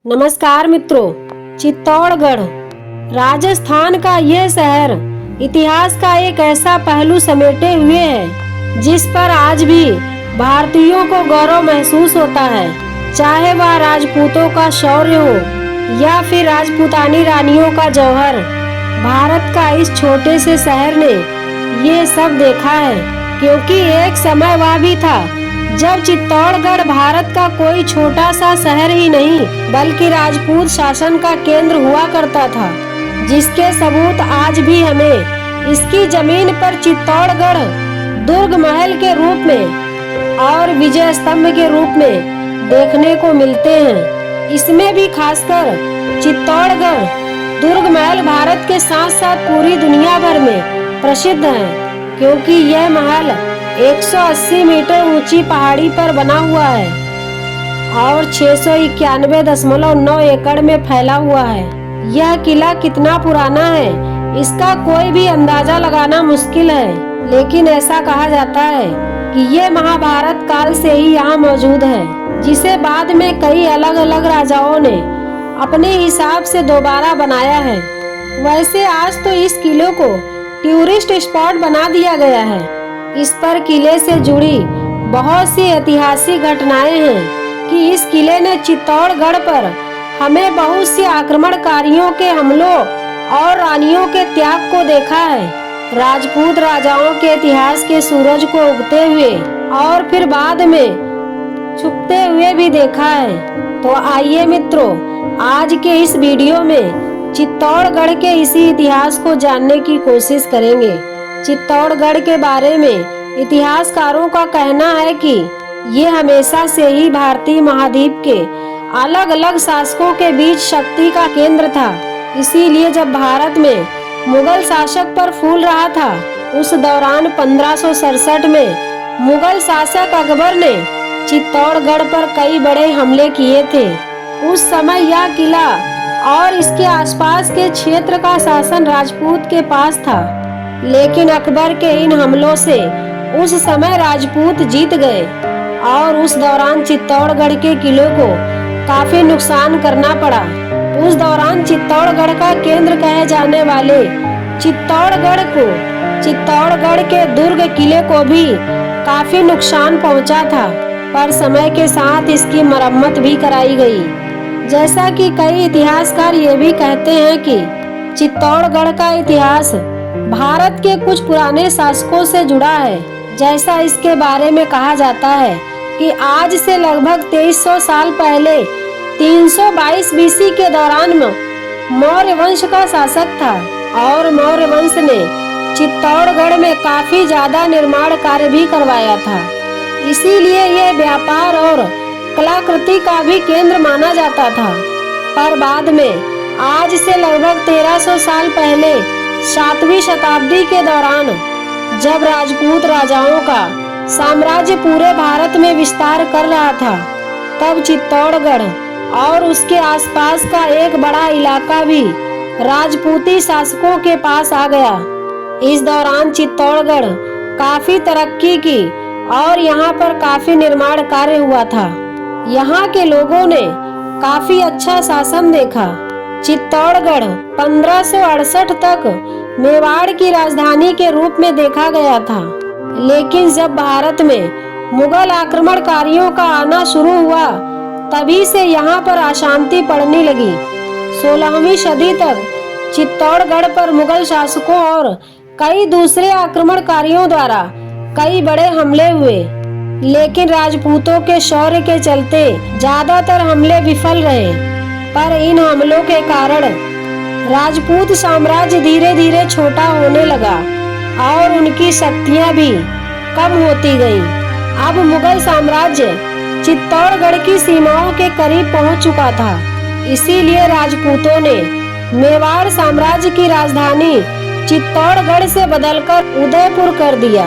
नमस्कार मित्रों, चित्तौड़गढ़ राजस्थान का यह शहर इतिहास का एक ऐसा पहलू समेटे हुए है जिस पर आज भी भारतीयों को गौरव महसूस होता है। चाहे वह राजपूतों का शौर्य हो या फिर राजपूतानी रानियों का जौहर, भारत का इस छोटे से शहर ने ये सब देखा है। क्योंकि एक समय वह भी था जब चित्तौड़गढ़ भारत का कोई छोटा सा शहर ही नहीं बल्कि राजपूत शासन का केंद्र हुआ करता था, जिसके सबूत आज भी हमें इसकी जमीन पर चित्तौड़गढ़ दुर्ग महल के रूप में और विजय स्तंभ के रूप में देखने को मिलते हैं। इसमें भी खासकर चित्तौड़गढ़ दुर्ग महल भारत के साथ साथ पूरी दुनिया भर में प्रसिद्ध है, क्योंकि यह महल 180 मीटर ऊंची पहाड़ी पर बना हुआ है और 691.9 एकड़ में फैला हुआ है। यह किला कितना पुराना है इसका कोई भी अंदाजा लगाना मुश्किल है, लेकिन ऐसा कहा जाता है कि यह महाभारत काल से ही यहाँ मौजूद है, जिसे बाद में कई अलग अलग राजाओं ने अपने हिसाब से दोबारा बनाया है। वैसे आज तो इस किले को टूरिस्ट स्पॉट बना दिया गया है। इस पर किले से जुड़ी बहुत सी ऐतिहासिक घटनाएं हैं कि इस किले ने चित्तौड़गढ़ पर हमें बहुत सी आक्रमणकारियों के हमलों और रानियों के त्याग को देखा है, राजपूत राजाओं के इतिहास के सूरज को उगते हुए और फिर बाद में छुपते हुए भी देखा है। तो आइए मित्रों, आज के इस वीडियो में चित्तौड़गढ़ के इसी इतिहास को जानने की कोशिश करेंगे। चित्तौड़गढ़ के बारे में इतिहासकारों का कहना है कि ये हमेशा से ही भारतीय महाद्वीप के अलग अलग शासकों के बीच शक्ति का केंद्र था। इसीलिए जब भारत में मुगल शासक पर फूल रहा था, उस दौरान 1567 में मुगल शासक अकबर ने चित्तौड़गढ़ पर कई बड़े हमले किए थे। उस समय यह किला और इसके आसपास के क्षेत्र का शासन राजपूत के पास था, लेकिन अकबर के इन हमलों से उस समय राजपूत जीत गए और उस दौरान चित्तौड़गढ़ के किले को काफी नुकसान करना पड़ा। उस दौरान चित्तौड़गढ़ का केंद्र कहे जाने वाले चित्तौड़गढ़ के दुर्ग किले को भी काफी नुकसान पहुंचा था, पर समय के साथ इसकी मरम्मत भी कराई गई। जैसा कि कई इतिहासकार ये भी कहते हैं कि चित्तौड़गढ़ का इतिहास भारत के कुछ पुराने शासकों से जुड़ा है। जैसा इसके बारे में कहा जाता है कि आज से लगभग 2300 साल पहले 322 बीसी के दौरान मौर्य वंश का शासक था और मौर्य वंश ने चित्तौड़गढ़ में काफी ज्यादा निर्माण कार्य भी करवाया था। इसीलिए यह व्यापार और कलाकृति का भी केंद्र माना जाता था। पर बाद में आज से लगभग 1300 साल पहले 7वीं शताब्दी के दौरान जब राजपूत राजाओं का साम्राज्य पूरे भारत में विस्तार कर रहा था, तब चित्तौड़गढ़ और उसके आसपास का एक बड़ा इलाका भी राजपूती शासकों के पास आ गया। इस दौरान चित्तौड़गढ़ काफी तरक्की की और यहाँ पर काफी निर्माण कार्य हुआ था। यहाँ के लोगों ने काफी अच्छा शासन देखा। चित्तौड़गढ़ 1568 तक मेवाड़ की राजधानी के रूप में देखा गया था, लेकिन जब भारत में मुगल आक्रमणकारियों का आना शुरू हुआ, तभी से यहाँ पर अशांति पड़ने लगी। 16वीं सदी तक चित्तौड़गढ़ पर मुगल शासकों और कई दूसरे आक्रमणकारियों द्वारा कई बड़े हमले हुए, लेकिन राजपूतों के शौर्य के चलते ज्यादातर हमले विफल रहे। पर इन हमलों के कारण राजपूत साम्राज्य धीरे धीरे छोटा होने लगा और उनकी शक्तियां भी कम होती गईं। अब मुगल साम्राज्य चित्तौड़गढ़ की सीमाओं के करीब पहुंच चुका था। इसीलिए राजपूतों ने मेवाड़ साम्राज्य की राजधानी चित्तौड़गढ़ से बदलकर उदयपुर कर दिया।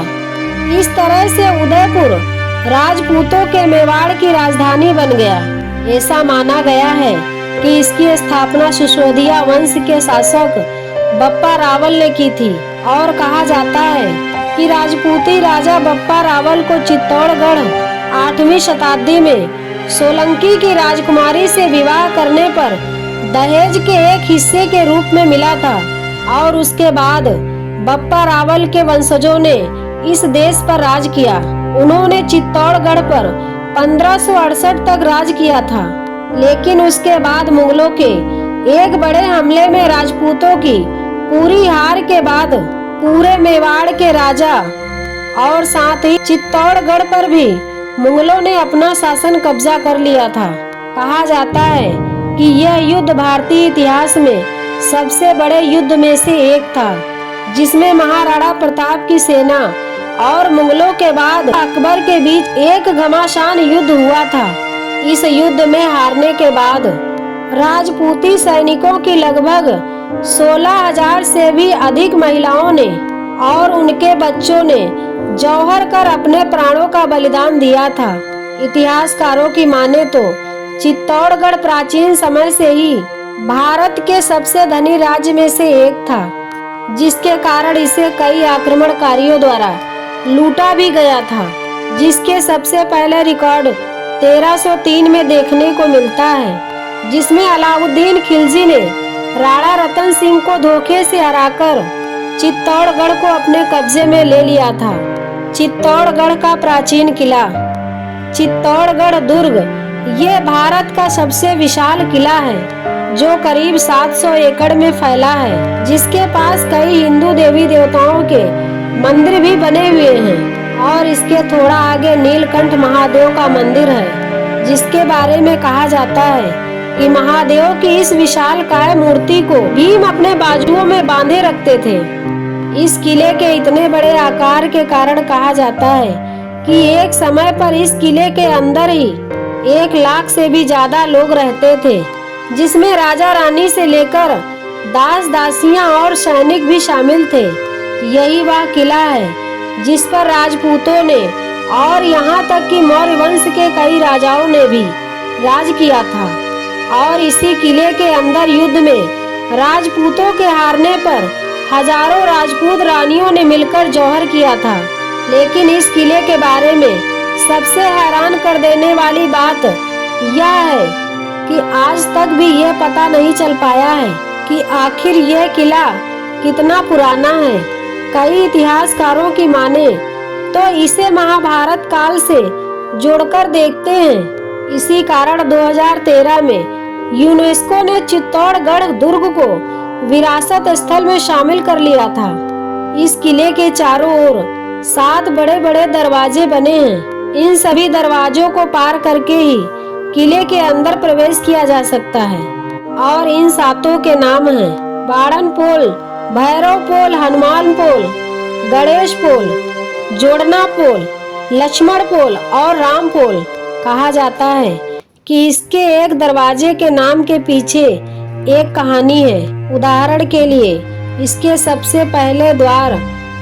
इस तरह से उदयपुर राजपूतों के मेवाड़ की राजधानी बन गया। ऐसा माना गया है कि इसकी स्थापना सिसोदिया वंश के शासक बप्पा रावल ने की थी और कहा जाता है कि राजपूती राजा बप्पा रावल को चित्तौड़गढ़ 8वीं शताब्दी में सोलंकी की राजकुमारी से विवाह करने पर दहेज के एक हिस्से के रूप में मिला था और उसके बाद बप्पा रावल के वंशजों ने इस देश पर राज किया। उन्होंने चित्तौड़गढ़ पर 1568 तक राज किया था, लेकिन उसके बाद मुगलों के एक बड़े हमले में राजपूतों की पूरी हार के बाद पूरे मेवाड़ के राजा और साथ ही चित्तौड़गढ़ पर भी मुगलों ने अपना शासन कब्जा कर लिया था। कहा जाता है कि यह युद्ध भारतीय इतिहास में सबसे बड़े युद्ध में से एक था, जिसमें महाराणा प्रताप की सेना और मुगलों के बाद अकबर के बीच एक घमासान युद्ध हुआ था। इस युद्ध में हारने के बाद राजपूती सैनिकों की लगभग 16,000 से भी अधिक महिलाओं ने और उनके बच्चों ने जौहर कर अपने प्राणों का बलिदान दिया था। इतिहासकारों की माने तो चित्तौड़गढ़ प्राचीन समय से ही भारत के सबसे धनी राज्य में से एक था, जिसके कारण इसे कई आक्रमणकारियों द्वारा लूटा भी गया था, जिसके सबसे पहले रिकॉर्ड 1303 में देखने को मिलता है, जिसमें अलाउद्दीन खिलजी ने राणा रतन सिंह को धोखे से हराकर चित्तौड़गढ़ को अपने कब्जे में ले लिया था। चित्तौड़गढ़ का प्राचीन किला चित्तौड़गढ़ दुर्ग ये भारत का सबसे विशाल किला है, जो करीब 700 एकड़ में फैला है, जिसके पास कई हिंदू देवी देवताओं के मंदिर भी बने हुए हैं और इसके थोड़ा आगे नीलकंठ महादेव का मंदिर है, जिसके बारे में कहा जाता है कि महादेव की इस विशालकाय मूर्ति को भीम अपने बाजुओं में बांधे रखते थे। इस किले के इतने बड़े आकार के कारण कहा जाता है कि एक समय पर इस किले के अंदर ही 1 लाख से भी ज्यादा लोग रहते थे, जिसमें राजा रानी से लेकर दास दासियां और सैनिक भी शामिल थे। यही वह किला है जिस पर राजपूतों ने और यहाँ तक कि मौर्य वंश के कई राजाओं ने भी राज किया था, और इसी किले के अंदर युद्ध में राजपूतों के हारने पर हजारों राजपूत रानियों ने मिलकर जौहर किया था। लेकिन इस किले के बारे में सबसे हैरान कर देने वाली बात यह है कि आज तक भी यह पता नहीं चल पाया है कि आखिर यह किला कितना पुराना है। कई इतिहासकारों की माने तो इसे महाभारत काल से जोड़कर देखते हैं। इसी कारण 2013 में यूनेस्को ने चित्तौड़गढ़ दुर्ग को विरासत स्थल में शामिल कर लिया था। इस किले के चारों ओर 7 बड़े बड़े दरवाजे बने हैं। इन सभी दरवाजों को पार करके ही किले के अंदर प्रवेश किया जा सकता है, और इन 7 के नाम हैं बाड़न पोल, भैरव पोल, हनुमान पोल, गणेश पोल, जोड़ना पोल, लक्ष्मण पोल और राम पोल। कहा जाता है कि इसके एक दरवाजे के नाम के पीछे एक कहानी है। उदाहरण के लिए इसके सबसे पहले द्वार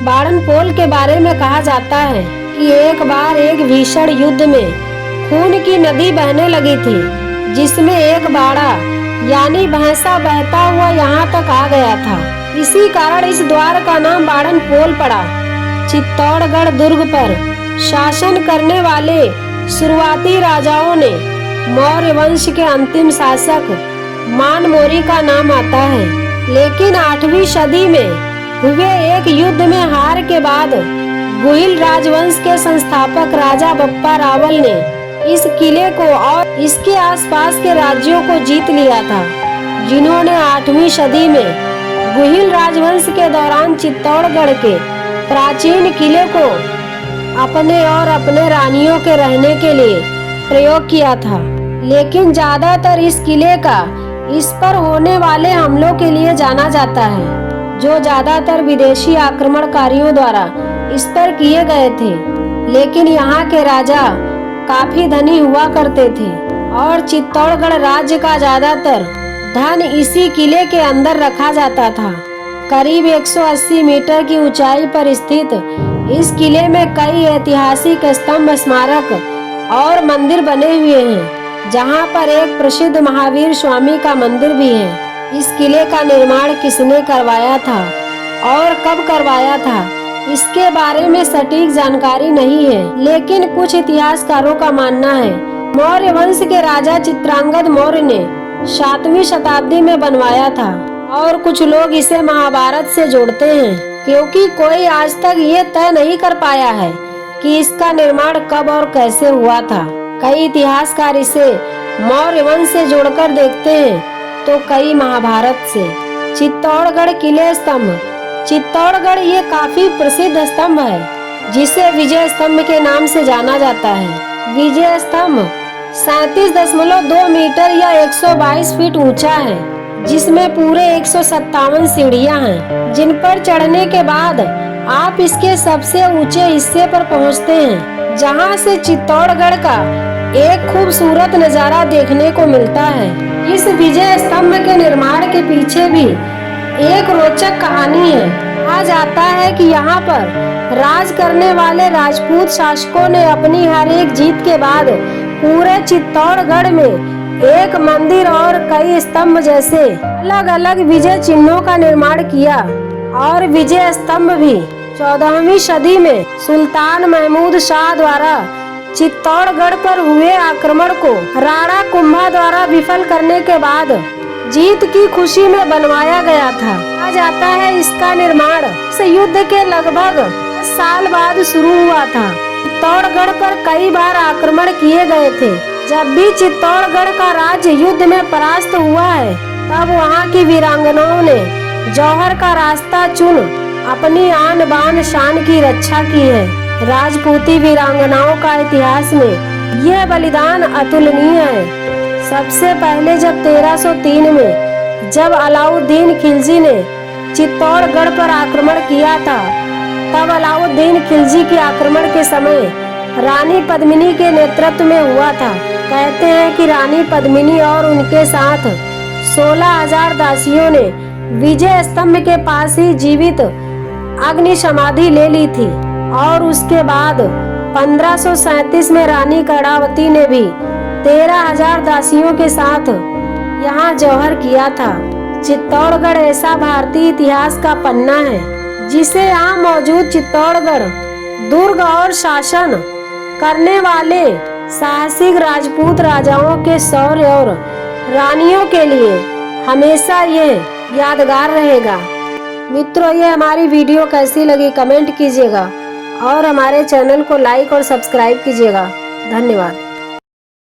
बाड़न पोल के बारे में कहा जाता है कि एक बार एक भीषण युद्ध में खून की नदी बहने लगी थी, जिसमें एक बाड़ा यानी भैंसा बहता हुआ यहाँ तक आ गया था। इसी कारण इस द्वार का नाम बाड़न पोल पड़ा। चित्तौड़गढ़ दुर्ग पर शासन करने वाले शुरुआती राजाओं ने मौर्य वंश के अंतिम शासक मानमोरी का नाम आता है, लेकिन 8वीं सदी में हुए एक युद्ध में हार के बाद गुहिल राजवंश के संस्थापक राजा बप्पा रावल ने इस किले को और इसके आसपास के राज्यों को जीत लिया था, जिन्होंने 8वीं सदी में गुहिल राजवंश के दौरान चित्तौड़गढ़ के प्राचीन किले को अपने और अपने रानियों के रहने के लिए प्रयोग किया था। लेकिन ज्यादातर इस किले का इस पर होने वाले हमलों के लिए जाना जाता है, जो ज्यादातर विदेशी आक्रमणकारियों द्वारा इस पर किए गए थे। लेकिन यहाँ के राजा काफी धनी हुआ करते थे और चित्तौड़गढ़ राज्य का ज्यादातर धन इसी किले के अंदर रखा जाता था। करीब 180 मीटर की ऊंचाई पर स्थित इस किले में कई ऐतिहासिक स्तंभ, स्मारक और मंदिर बने हुए हैं, जहां पर एक प्रसिद्ध महावीर स्वामी का मंदिर भी है। इस किले का निर्माण किसने करवाया था और कब करवाया था, इसके बारे में सटीक जानकारी नहीं है, लेकिन कुछ इतिहासकारों का मानना है मौर्य वंश के राजा चित्रांगद मौर्य ने 7वीं शताब्दी में बनवाया था और कुछ लोग इसे महाभारत से जोड़ते हैं, क्योंकि कोई आज तक ये तय नहीं कर पाया है कि इसका निर्माण कब और कैसे हुआ था। कई इतिहासकार इसे मौर्य वंश से जोड़कर देखते हैं तो कई महाभारत से। चित्तौड़गढ़ किले स्तंभ। चित्तौड़गढ़ ये काफी प्रसिद्ध स्तंभ है जिसे विजय स्तंभ के नाम से जाना जाता है। विजय स्तंभ 37.2 मीटर या 122 फीट ऊंचा है, जिसमें पूरे 157 सीढ़ियां हैं, जिन पर चढ़ने के बाद आप इसके सबसे ऊंचे हिस्से पर पहुंचते हैं, जहां से चित्तौड़गढ़ का एक खूबसूरत नजारा देखने को मिलता है। इस विजय स्तंभ के निर्माण के पीछे भी एक रोचक कहानी है। कहा जाता है कि यहाँ पर राज करने वाले राजपूत शासकों ने अपनी हर एक जीत के बाद पूरे चित्तौड़गढ़ में एक मंदिर और कई स्तंभ जैसे अलग अलग विजय चिन्हों का निर्माण किया। और विजय स्तंभ भी 14वीं सदी में सुल्तान महमूद शाह द्वारा चित्तौड़गढ़ पर हुए आक्रमण को राणा कुंभा द्वारा विफल करने के बाद जीत की खुशी में बनवाया गया था। कहा जाता है इसका निर्माण इस युद्ध के लगभग 10 साल बाद शुरू हुआ था। चित्तौड़गढ़ पर कई बार आक्रमण किए गए थे। जब भी चित्तौड़गढ़ का राज्य युद्ध में परास्त हुआ है, तब वहाँ की वीरांगनाओं ने जौहर का रास्ता चुन अपनी आन बान शान की रक्षा की है। राजपूती वीरांगनाओं का इतिहास में यह बलिदान अतुलनीय है। सबसे पहले जब 1303 में जब अलाउद्दीन खिलजी ने चित्तौड़गढ़ पर आक्रमण किया था, तब अलाउद्दीन खिलजी के आक्रमण के समय रानी पद्मिनी के नेतृत्व में हुआ था। कहते हैं कि रानी पद्मिनी और उनके साथ 16,000 दासियों ने विजय स्तंभ के पास ही जीवित अग्नि समाधि ले ली थी। और उसके बाद 1537 में रानी कर्णावती ने भी 13,000 दासियों के साथ यहाँ जौहर किया था। चित्तौड़गढ़ ऐसा भारतीय इतिहास का पन्ना है जिसे यहाँ मौजूद चित्तौड़गढ़ दुर्ग और शासन करने वाले साहसिक राजपूत राजाओं के शौर्य और रानियों के लिए हमेशा ये यादगार रहेगा। मित्रों, ये हमारी वीडियो कैसी लगी कमेंट कीजिएगा और हमारे चैनल को लाइक और सब्सक्राइब कीजिएगा। धन्यवाद।